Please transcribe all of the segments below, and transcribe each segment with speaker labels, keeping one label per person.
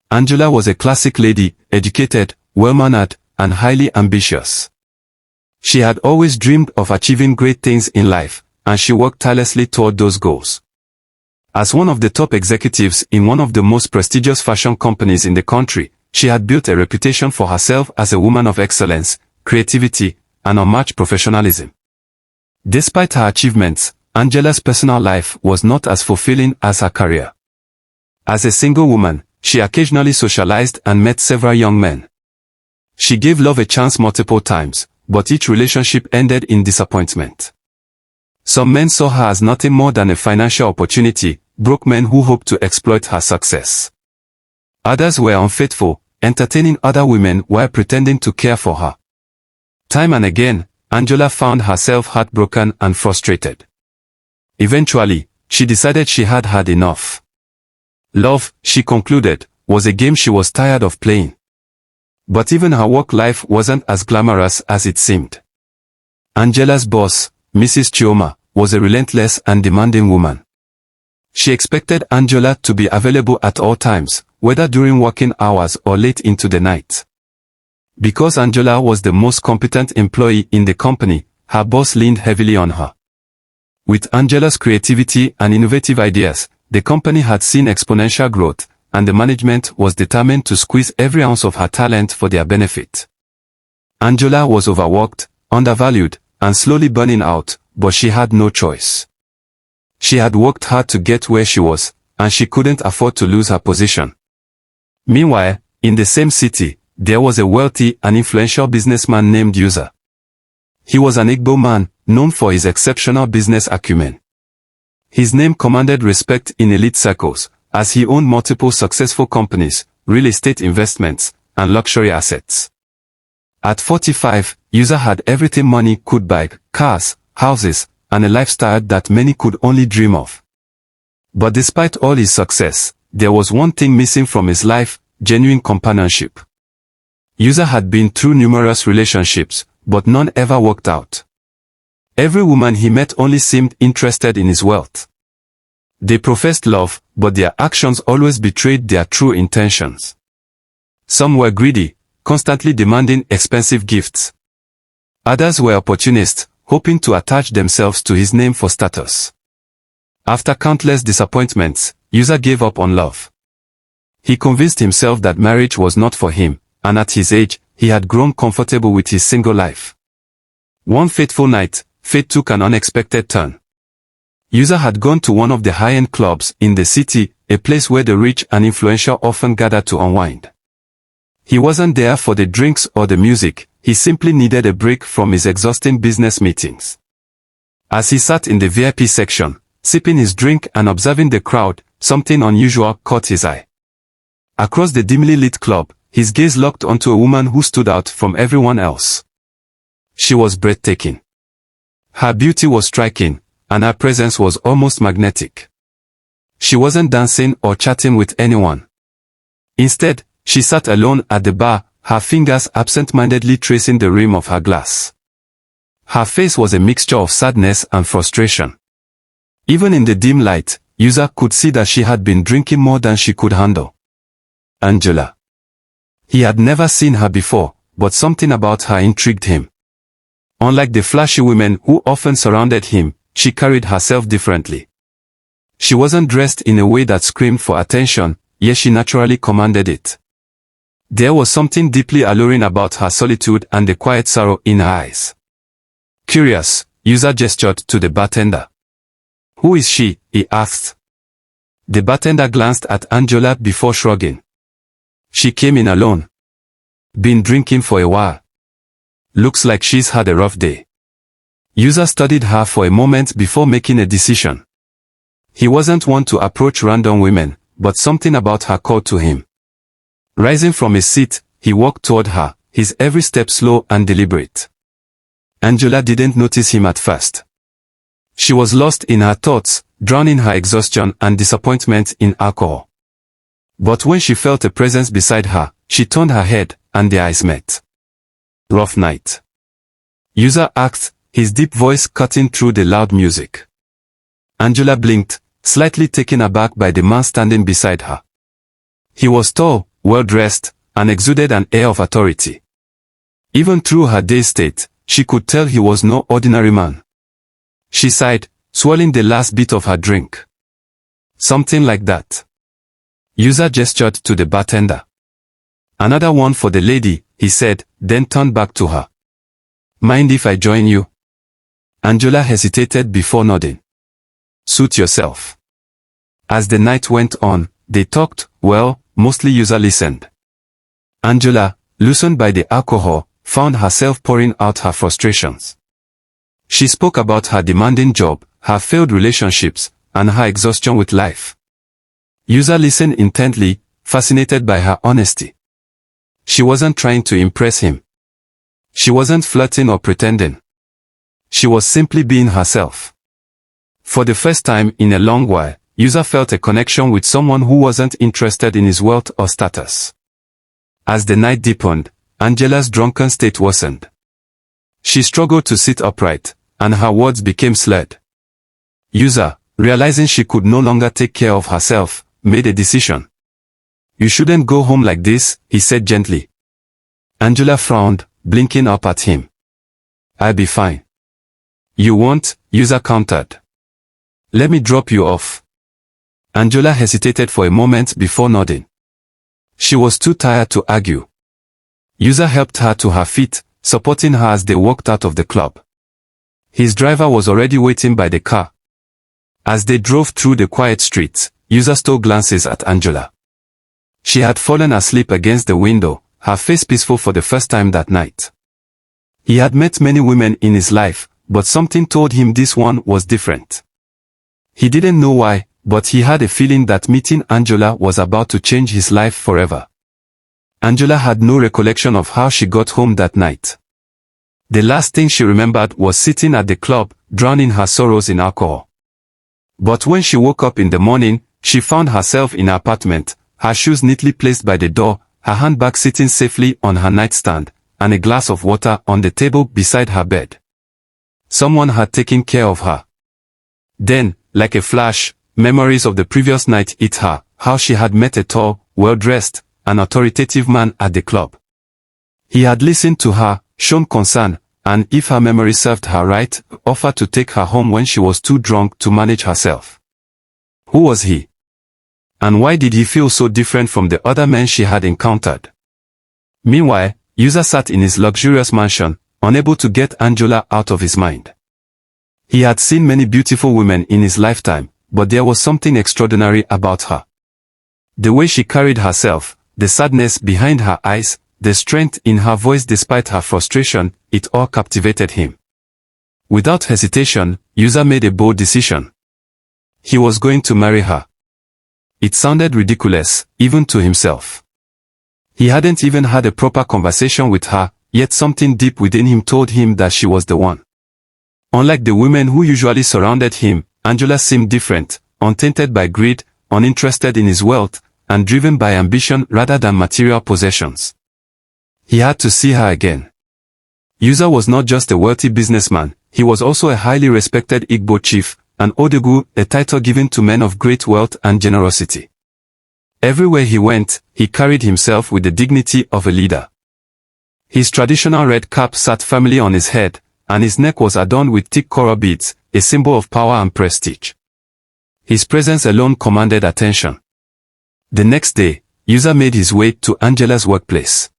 Speaker 1: Angela was a classic lady, educated, well-mannered, and highly ambitious. She had always dreamed of achieving great things in life, and she worked tirelessly toward those goals. As one of the top executives in one of the most prestigious fashion companies in the country, she had built a reputation for herself as a woman of excellence, creativity, and unmatched professionalism. Despite her achievements, Angela's personal life was not as fulfilling as her career. As a single woman, she occasionally socialized and met several young men. She gave love a chance multiple times, but each relationship ended in disappointment. Some men saw her as nothing more than a financial opportunity, broke men who hoped to exploit her success. Others were unfaithful, entertaining other women while pretending to care for her. Time and again, Angela found herself heartbroken and frustrated. Eventually, she decided she had had enough. Love, she concluded, was a game she was tired of playing. But even her work life wasn't as glamorous as it seemed. Angela's boss, Mrs. Chioma, was a relentless and demanding woman. She expected Angela to be available at all times, whether during working hours or late into the night. Because Angela was the most competent employee in the company, her boss leaned heavily on her. With Angela's creativity and innovative ideas, the company had seen exponential growth, and the management was determined to squeeze every ounce of her talent for their benefit. Angela was overworked, undervalued, and slowly burning out, but she had no choice. She had worked hard to get where she was, and she couldn't afford to lose her position. Meanwhile, in the same city, there was a wealthy and influential businessman named Uza. He was an Igbo man, known for his exceptional business acumen. His name commanded respect in elite circles, as he owned multiple successful companies, real estate investments, and luxury assets. At 45, Uza had everything money could buy: cars, houses, and a lifestyle that many could only dream of. But despite all his success, there was one thing missing from his life: genuine companionship. Uza had been through numerous relationships, but none ever worked out. Every woman he met only seemed interested in his wealth. They professed love, but their actions always betrayed their true intentions. Some were greedy, constantly demanding expensive gifts. Others were opportunists, hoping to attach themselves to his name for status. After countless disappointments, Uza gave up on love. He convinced himself that marriage was not for him, and at his age, he had grown comfortable with his single life. One fateful night, fate took an unexpected turn. Uza had gone to one of the high-end clubs in the city, a place where the rich and influential often gathered to unwind. He wasn't there for the drinks or the music, he simply needed a break from his exhausting business meetings. As he sat in the VIP section, sipping his drink and observing the crowd, something unusual caught his eye. Across the dimly lit club, his gaze locked onto a woman who stood out from everyone else. She was breathtaking. Her beauty was striking, and her presence was almost magnetic. She wasn't dancing or chatting with anyone. Instead, she sat alone at the bar, her fingers absent-mindedly tracing the rim of her glass. Her face was a mixture of sadness and frustration. Even in the dim light, Uza could see that she had been drinking more than she could handle. Angela. He had never seen her before, but something about her intrigued him. Unlike the flashy women who often surrounded him, she carried herself differently. She wasn't dressed in a way that screamed for attention, yet she naturally commanded it. There was something deeply alluring about her solitude and the quiet sorrow in her eyes. Curious, Uza gestured to the bartender. "Who is she?" he asked. The bartender glanced at Angela before shrugging. "She came in alone. Been drinking for a while. Looks like she's had a rough day." Uza studied her for a moment before making a decision. He wasn't one to approach random women, but something about her called to him. Rising from his seat, he walked toward her, his every step slow and deliberate. Angela didn't notice him at first. She was lost in her thoughts, drowning her exhaustion and disappointment in alcohol. But when she felt a presence beside her, she turned her head, and their eyes met. "Rough night?" Uza asked, his deep voice cutting through the loud music. Angela blinked, slightly taken aback by the man standing beside her. He was tall, well-dressed, and exuded an air of authority. Even through her dazed state, she could tell he was no ordinary man. She sighed, swallowing the last bit of her drink. Something like that. User gestured to the bartender. Another one for the lady, he said, then turned back to her. Mind if I join you? Angela hesitated before nodding. Suit yourself. As the night went on, they talked, well, mostly User listened. Angela, loosened by the alcohol, found herself pouring out her frustrations. She spoke about her demanding job, her failed relationships, and her exhaustion with life. User listened intently, fascinated by her honesty. She wasn't trying to impress him. She wasn't flirting or pretending. She was simply being herself. For the first time in a long while, User felt a connection with someone who wasn't interested in his wealth or status. As the night deepened, Angela's drunken state worsened. She struggled to sit upright, and her words became slurred. User, realizing she could no longer take care of herself, made a decision. You shouldn't go home like this, he said gently. Angela frowned, blinking up at him. I'll be fine. You won't, User countered. Let me drop you off. Angela hesitated for a moment before nodding. She was too tired to argue. User helped her to her feet, supporting her as they walked out of the club. His driver was already waiting by the car. As they drove through the quiet streets, User stole glances at Angela. She had fallen asleep against the window, her face peaceful for the first time that night. He had met many women in his life, but something told him this one was different. He didn't know why, but he had a feeling that meeting Angela was about to change his life forever. Angela had no recollection of how she got home that night. The last thing she remembered was sitting at the club, drowning her sorrows in alcohol. But when she woke up in the morning, she found herself in her apartment, her shoes neatly placed by the door, her handbag sitting safely on her nightstand, and a glass of water on the table beside her bed. Someone had taken care of her. Then, like a flash, memories of the previous night hit her, how she had met a tall, well-dressed, and authoritative man at the club. He had listened to her, shown concern, and if her memory served her right, offered to take her home when she was too drunk to manage herself. Who was he? And why did he feel so different from the other men she had encountered? Meanwhile, User sat in his luxurious mansion, unable to get Angela out of his mind. He had seen many beautiful women in his lifetime, but there was something extraordinary about her. The way she carried herself, the sadness behind her eyes, the strength in her voice despite her frustration, it all captivated him. Without hesitation, User made a bold decision. He was going to marry her. It sounded ridiculous, even to himself. He hadn't even had a proper conversation with her, yet something deep within him told him that she was the one. Unlike the women who usually surrounded him, Angela seemed different, untainted by greed, uninterested in his wealth, and driven by ambition rather than material possessions. He had to see her again. User was not just a wealthy businessman, he was also a highly respected Igbo chief, an ODOGWU, a title given to men of great wealth and generosity. Everywhere he went, he carried himself with the dignity of a leader. His traditional red cap sat firmly on his head, and his neck was adorned with thick coral beads, a symbol of power and prestige. His presence alone commanded attention. The next day, User made his way to Angela's workplace.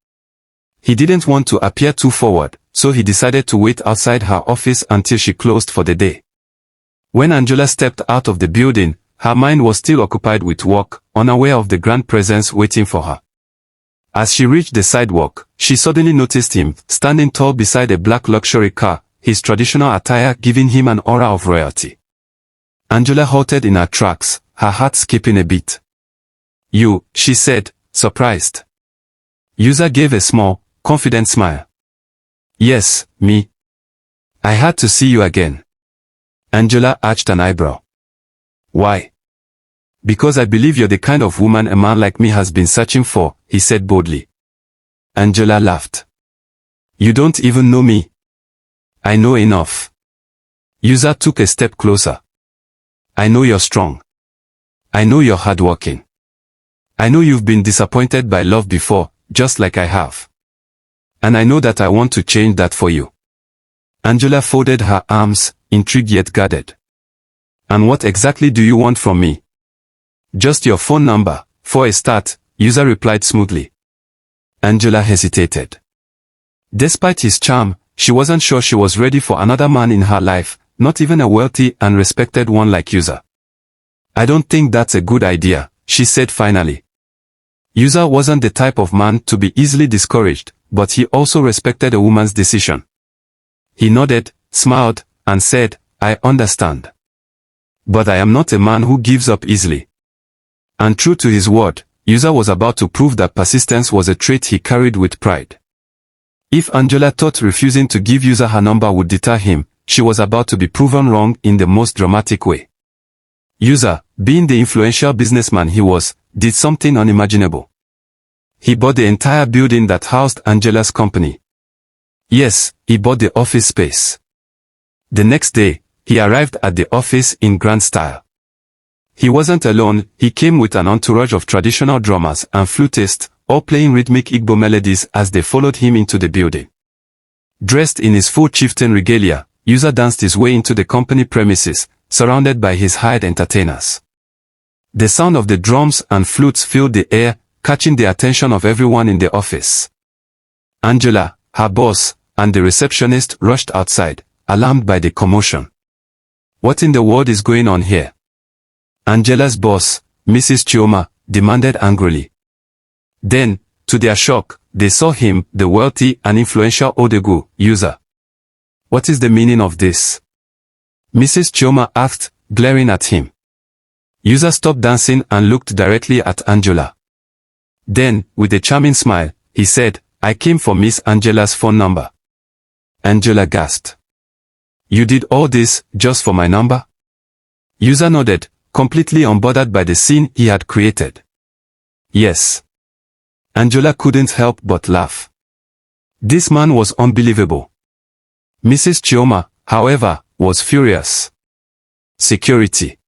Speaker 1: He didn't want to appear too forward, so he decided to wait outside her office until she closed for the day. When Angela stepped out of the building, her mind was still occupied with work, unaware of the grand presence waiting for her. As she reached the sidewalk, she suddenly noticed him, standing tall beside a black luxury car, his traditional attire giving him an aura of royalty. Angela halted in her tracks, her heart skipping a beat. You, she said, surprised. User gave a small, confident smile. Yes, me. I had to see you again. Angela arched an eyebrow. Why? Because I believe you're the kind of woman a man like me has been searching for, he said boldly. Angela laughed. You don't even know me. I know enough. User took a step closer. I know you're strong. I know you're hardworking. I know you've been disappointed by love before, just like I have. And I know that I want to change that for you. Angela folded her arms, intrigued yet guarded. And what exactly do you want from me? Just your phone number, for a start, User replied smoothly. Angela hesitated. Despite his charm, she wasn't sure she was ready for another man in her life, not even a wealthy and respected one like User. I don't think that's a good idea, she said finally. User wasn't the type of man to be easily discouraged, but he also respected a woman's decision. He nodded, smiled, and said, I understand. But I am not a man who gives up easily. And true to his word, User was about to prove that persistence was a trait he carried with pride. If Angela thought refusing to give User her number would deter him, she was about to be proven wrong in the most dramatic way. User, being the influential businessman he was, did something unimaginable. He bought the entire building that housed Angela's company. Yes, he bought the office space. The next day, he arrived at the office in grand style. He wasn't alone, he came with an entourage of traditional drummers and flutists, all playing rhythmic Igbo melodies as they followed him into the building. Dressed in his full chieftain regalia, User danced his way into the company premises, surrounded by his hired entertainers. The sound of the drums and flutes filled the air, catching the attention of everyone in the office. Angela, her boss, and the receptionist rushed outside, alarmed by the commotion. What in the world is going on here? Angela's boss, Mrs. Chioma, demanded angrily. Then, to their shock, they saw him, the wealthy and influential ODOGWU, User. What is the meaning of this? Mrs. Chioma asked, glaring at him. User stopped dancing and looked directly at Angela. Then, with a charming smile, he said, I came for Miss Angela's phone number. Angela gasped. You did all this, just for my number? User nodded, completely unbothered by the scene he had created. Yes. Angela couldn't help but laugh. This man was unbelievable. Mrs. Chioma, however, was furious. Security.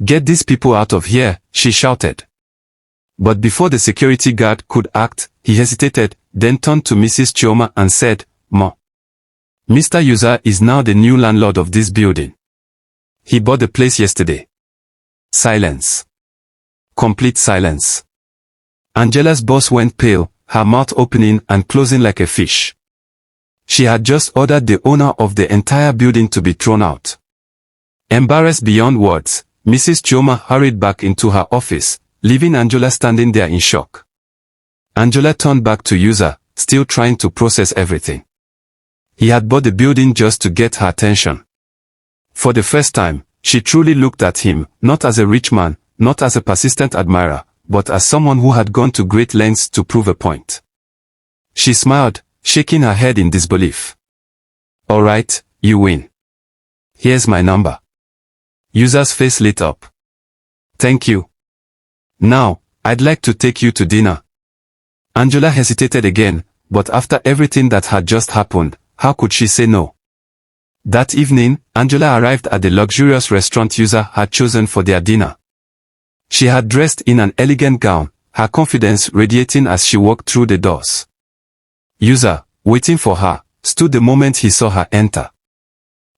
Speaker 1: Get these people out of here, she shouted. But before the security guard could act, he hesitated, then turned to Mrs. Chioma and said, Ma. Mr. User is now the new landlord of this building. He bought the place yesterday. Silence. Complete silence. Angela's boss went pale, her mouth opening and closing like a fish. She had just ordered the owner of the entire building to be thrown out. Embarrassed beyond words, Mrs. Chioma hurried back into her office, leaving Angela standing there in shock. Angela turned back to User, still trying to process everything. He had bought the building just to get her attention. For the first time, she truly looked at him, not as a rich man, not as a persistent admirer, but as someone who had gone to great lengths to prove a point. She smiled, shaking her head in disbelief. All right, you win. Here's my number. User's face lit up. Thank you. Now, I'd like to take you to dinner. Angela hesitated again, but after everything that had just happened, how could she say no? That evening, Angela arrived at the luxurious restaurant User had chosen for their dinner. She had dressed in an elegant gown, her confidence radiating as she walked through the doors. User, waiting for her, stood the moment he saw her enter.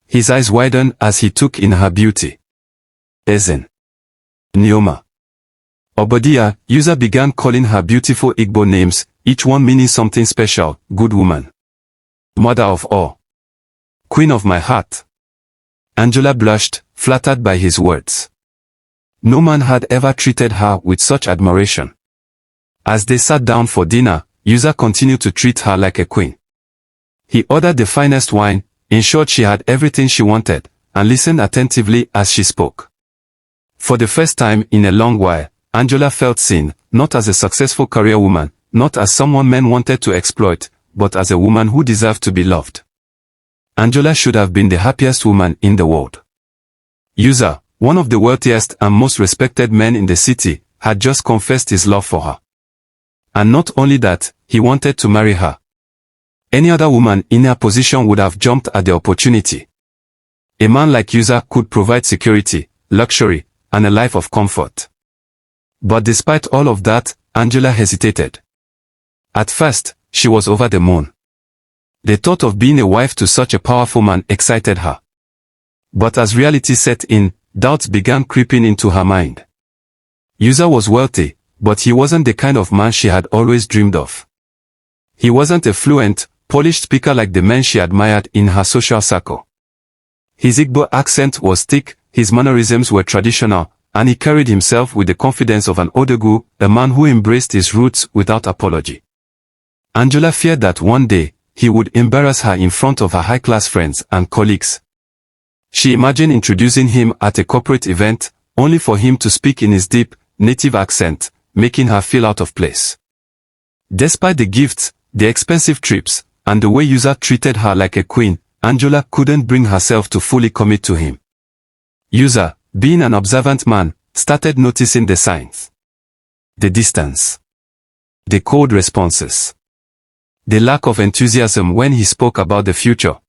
Speaker 1: His eyes widened as he took in her beauty. Ezen. Neoma. Obadiah, User began calling her beautiful Igbo names, each one meaning something special, good woman. Mother of all. Queen of my heart. Angela blushed, flattered by his words. No man had ever treated her with such admiration. As they sat down for dinner, User continued to treat her like a queen. He ordered the finest wine, ensured she had everything she wanted, and listened attentively as she spoke. For the first time in a long while, Angela felt seen, not as a successful career woman, not as someone men wanted to exploit, but as a woman who deserved to be loved. Angela should have been the happiest woman in the world. User, one of the wealthiest and most respected men in the city, had just confessed his love for her. And not only that, he wanted to marry her. Any other woman in her position would have jumped at the opportunity. A man like User could provide security, luxury, and a life of comfort. But despite all of that, Angela hesitated. At first, she was over the moon. The thought of being a wife to such a powerful man excited her. But as reality set in, doubts began creeping into her mind. Yusa was wealthy, but he wasn't the kind of man she had always dreamed of. He wasn't a fluent, polished speaker like the men she admired in her social circle. His Igbo accent was thick, his mannerisms were traditional, and he carried himself with the confidence of an ODOGWU, a man who embraced his roots without apology. Angela feared that one day, he would embarrass her in front of her high-class friends and colleagues. She imagined introducing him at a corporate event, only for him to speak in his deep, native accent, making her feel out of place. Despite the gifts, the expensive trips, and the way Yusa treated her like a queen, Angela couldn't bring herself to fully commit to him. Yusa, being an observant man, started noticing the signs. The distance. The cold responses. The lack of enthusiasm when he spoke about the future.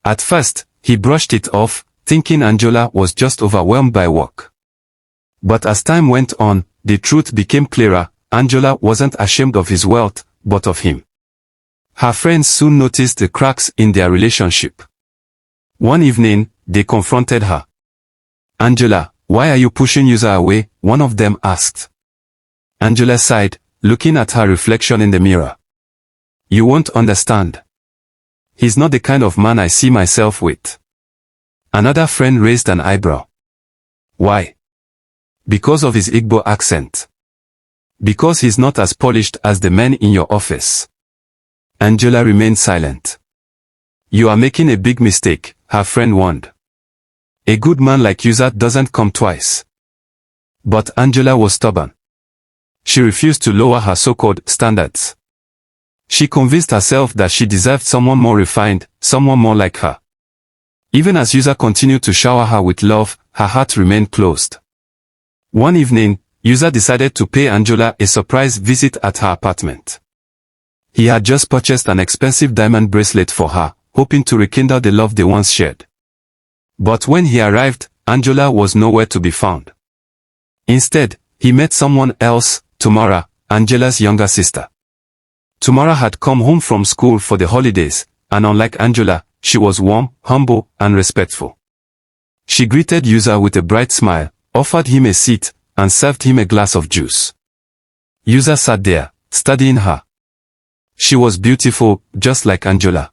Speaker 1: At first, he brushed it off, thinking Angela was just overwhelmed by work. But as time went on, the truth became clearer. Angela wasn't ashamed of his wealth, but of him. Her friends soon noticed the cracks in their relationship. One evening, they confronted her. "Angela, why are you pushing Yusa away?" one of them asked. Angela sighed, looking at her reflection in the mirror. "You won't understand. He's not the kind of man I see myself with." Another friend raised an eyebrow. "Why?" "Because of his Igbo accent. Because he's not as polished as the men in your office." Angela remained silent. "You are making a big mistake," her friend warned. "A good man like Yusa doesn't come twice." But Angela was stubborn. She refused to lower her so-called standards. She convinced herself that she deserved someone more refined, someone more like her. Even as Yusa continued to shower her with love, her heart remained closed. One evening, Yusa decided to pay Angela a surprise visit at her apartment. He had just purchased an expensive diamond bracelet for her, hoping to rekindle the love they once shared. But when he arrived, Angela was nowhere to be found. Instead, he met someone else, Tamara, Angela's younger sister. Tamara had come home from school for the holidays, and unlike Angela, she was warm, humble, and respectful. She greeted Yusa with a bright smile, offered him a seat, and served him a glass of juice. Yusa sat there, studying her. She was beautiful, just like Angela.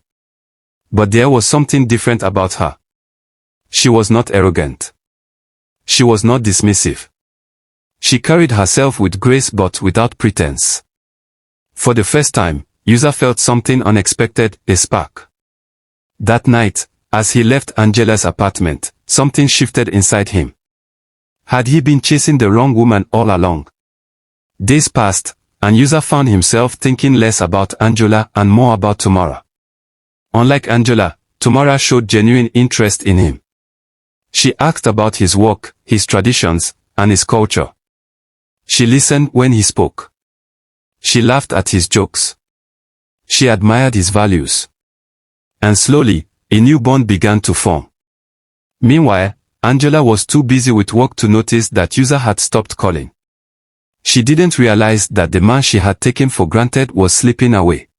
Speaker 1: But there was something different about her. She was not arrogant. She was not dismissive. She carried herself with grace but without pretense. For the first time, Yusa felt something unexpected, a spark. That night, as he left Angela's apartment, something shifted inside him. Had he been chasing the wrong woman all along? Days passed, and Yusa found himself thinking less about Angela and more about Tamara. Unlike Angela, Tamara showed genuine interest in him. She asked about his work, his traditions, and his culture. She listened when he spoke. She laughed at his jokes. She admired his values. And slowly, a new bond began to form. Meanwhile, Angela was too busy with work to notice that Yusa had stopped calling. She didn't realize that the man she had taken for granted was slipping away.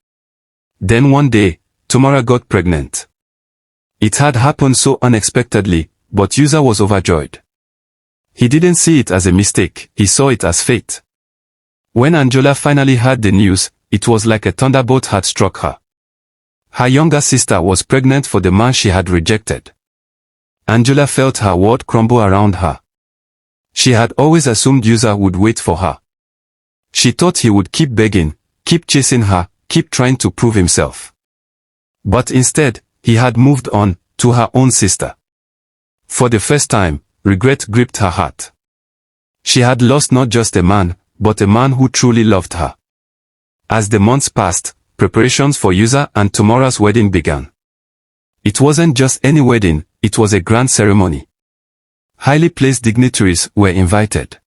Speaker 1: Then one day, Tamara got pregnant. It had happened so unexpectedly, but Yusa was overjoyed. He didn't see it as a mistake, he saw it as fate. When Angela finally heard the news, it was like a thunderbolt had struck her. Her younger sister was pregnant for the man she had rejected. Angela felt her world crumble around her. She had always assumed Yusa would wait for her. She thought he would keep begging, keep chasing her, keep trying to prove himself. But instead, he had moved on, to her own sister. For the first time, regret gripped her heart. She had lost not just a man, but a man who truly loved her. As the months passed, preparations for Yusa and Tamara's wedding began. It wasn't just any wedding, it was a grand ceremony. Highly placed dignitaries were invited.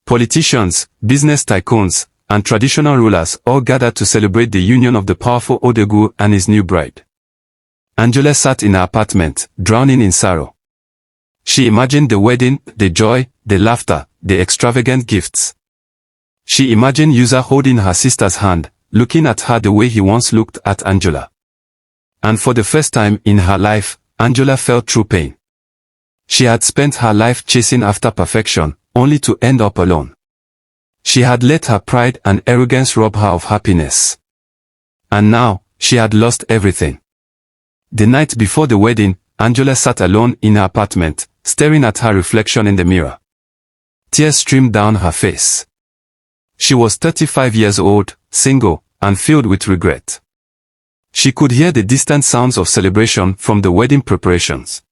Speaker 1: Politicians, business tycoons, and traditional rulers all gathered to celebrate the union of the powerful ODOGWU and his new bride. Angela sat in her apartment, drowning in sorrow. She imagined the wedding, the joy, the laughter, the extravagant gifts. She imagined Yusa holding her sister's hand, looking at her the way he once looked at Angela. And for the first time in her life, Angela felt true pain. She had spent her life chasing after perfection, only to end up alone. She had let her pride and arrogance rob her of happiness. And now, she had lost everything. The night before the wedding, Angela sat alone in her apartment, staring at her reflection in the mirror. Tears streamed down her face. She was 35 years old, single, and filled with regret. She could hear the distant sounds of celebration from the wedding preparations.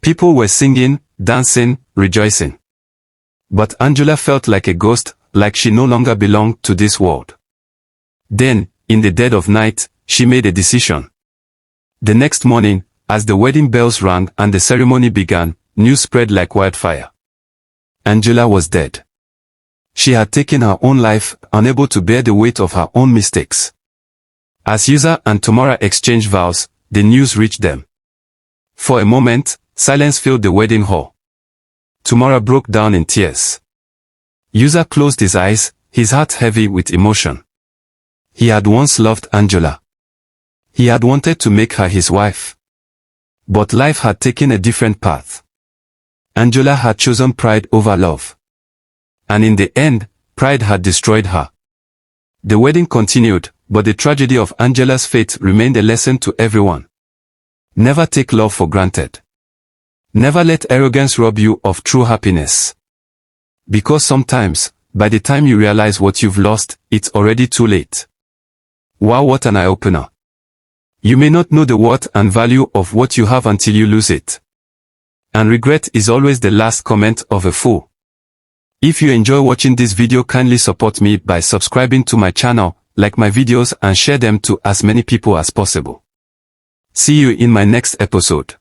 Speaker 1: People were singing, dancing, rejoicing. But Angela felt like a ghost, like she no longer belonged to this world. Then, in the dead of night, she made a decision. The next morning, as the wedding bells rang and the ceremony began, news spread like wildfire. Angela was dead. She had taken her own life, unable to bear the weight of her own mistakes. As Yusa and Tamara exchanged vows, the news reached them. For a moment, silence filled the wedding hall. Tamara broke down in tears. Yusa closed his eyes, his heart heavy with emotion. He had once loved Angela. He had wanted to make her his wife. But life had taken a different path. Angela had chosen pride over love. And in the end, pride had destroyed her. The wedding continued, but the tragedy of Angela's fate remained a lesson to everyone. Never take love for granted. Never let arrogance rob you of true happiness. Because sometimes, by the time you realize what you've lost, it's already too late. Wow, what an eye-opener. You may not know the worth and value of what you have until you lose it. And regret is always the last comment of a fool. If you enjoy watching this video, kindly support me by subscribing to my channel, like my videos and share them to as many people as possible. See you in my next episode.